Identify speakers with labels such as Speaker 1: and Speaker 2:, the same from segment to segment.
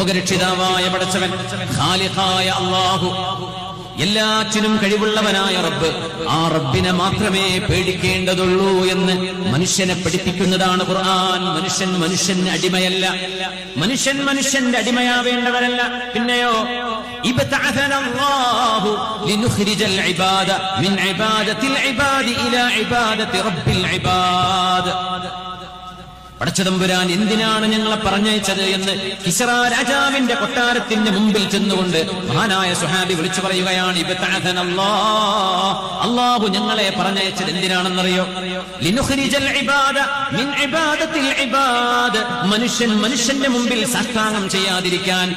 Speaker 1: ലോകരക്ഷിതാവായ പടച്ചവൻ, ഖാലിഖായ അല്ലാഹു, എല്ലാറ്റിനും കഴിവുള്ളവനായ റബ്ബ്, ആ റബ്ബിനെ മാത്രമേ പേടിക്കേണ്ടതുള്ളൂ എന്ന് മനുഷ്യനെ പഠിപ്പിക്കുന്നതാണ് ഖുർആൻ. മനുഷ്യന് അടിമയല്ല, മനുഷ്യന്റെ അടിമയാവേണ്ടവരല്ല. പിന്നെയോ ഇബ്തഅസനല്ലാഹു ലിനുഖ്രിജൽ ഇബാദ മിൻ ഇബാദത്തിൽ ഇബാദി ഇലാ ഇബാദത്തി റബ്ബിൽ ഇബാദ്. പടച്ചതമ്പുരാൻ എന്തിനാണ് ഞങ്ങളെ പറഞ്ഞയച്ചത് എന്ന് കിസ്റ രാജാവിന്റെ കൊട്ടാരത്തിന്റെ മുമ്പിൽ ചെന്നുകൊണ്ട് മഹാനായ സ്വഹാബി വിളിച്ചു പറയുകയാണ്, അല്ലാഹു ഞങ്ങളെ പറഞ്ഞയച്ചത് എന്തിനാണെന്നറിയോ? ലിനുഖ്രിജൽ ഇബാദ മിൻ ഇബാദത്തിൽ ഇബാദ്. മനുഷ്യന്റെ മുമ്പിൽ സാഷ്ടാംഗം ചെയ്യാതിരിക്കാൻ,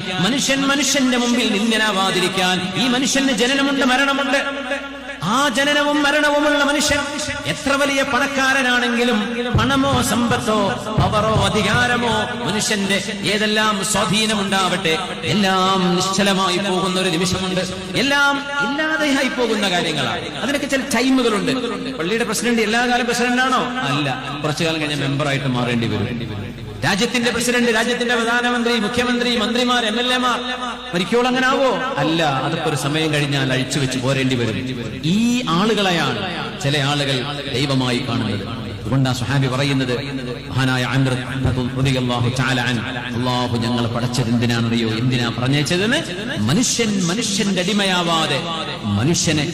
Speaker 1: മനുഷ്യന്റെ മുമ്പിൽ നിന്ദനാവാതിരിക്കാൻ. ഈ മനുഷ്യന് ജനനമുണ്ട്, മരണമുണ്ട്. ആ ജനനവും മരണവുമുള്ള മനുഷ്യൻ എത്ര വലിയ പണക്കാരനാണെങ്കിലും, പണമോ സമ്പത്തോ പവറോ അധികാരമോ മനുഷ്യന്റെ ഏതെല്ലാം സ്വാധീനമുണ്ടാവട്ടെ, എല്ലാം നിശ്ചലമായി പോകുന്ന ഒരു നിമിഷമുണ്ട്. എല്ലാം ഇല്ലാതെയായി പോകുന്ന കാര്യങ്ങളാണ്. അതിനൊക്കെ ചില ടൈമുകളുണ്ട്. പള്ളിയുടെ പ്രസിഡന്റ് എല്ലാ കാലം പ്രസിഡന്റാണോ? അല്ല, കുറച്ചു കാലം കഴിഞ്ഞാൽ മെമ്പറായിട്ട് മാറേണ്ടി വരും. രാജ്യത്തിന്റെ പ്രസിഡന്റ്, രാജ്യത്തിന്റെ പ്രധാനമന്ത്രി, മുഖ്യമന്ത്രി, മന്ത്രിമാർ, MLA-മാർ മരിക്കോളം അങ്ങനെ ആവോ? അല്ല, അതൊക്കെ ഒരു സമയം കഴിഞ്ഞാൽ അഴിച്ചു വെച്ച് പോരേണ്ടി വരും. ഈ ആളുകളെയാണ് ചില ആളുകൾ ദൈവമായി കാണുന്നത്. അതുകൊണ്ടാ സ്വഹാബി പറയുന്നത്, മഹാനായ അംർ റളിയല്ലാഹു തആല അൻഹു, അല്ലാഹു ഞങ്ങളെ പടച്ചത് എന്തിനാണെന്നറിയോ? എന്തിനാ പറഞ്ഞയച്ചതെന്ന്? മനുഷ്യന്റെ അടിമയാവാതെ മനുഷ്യനെ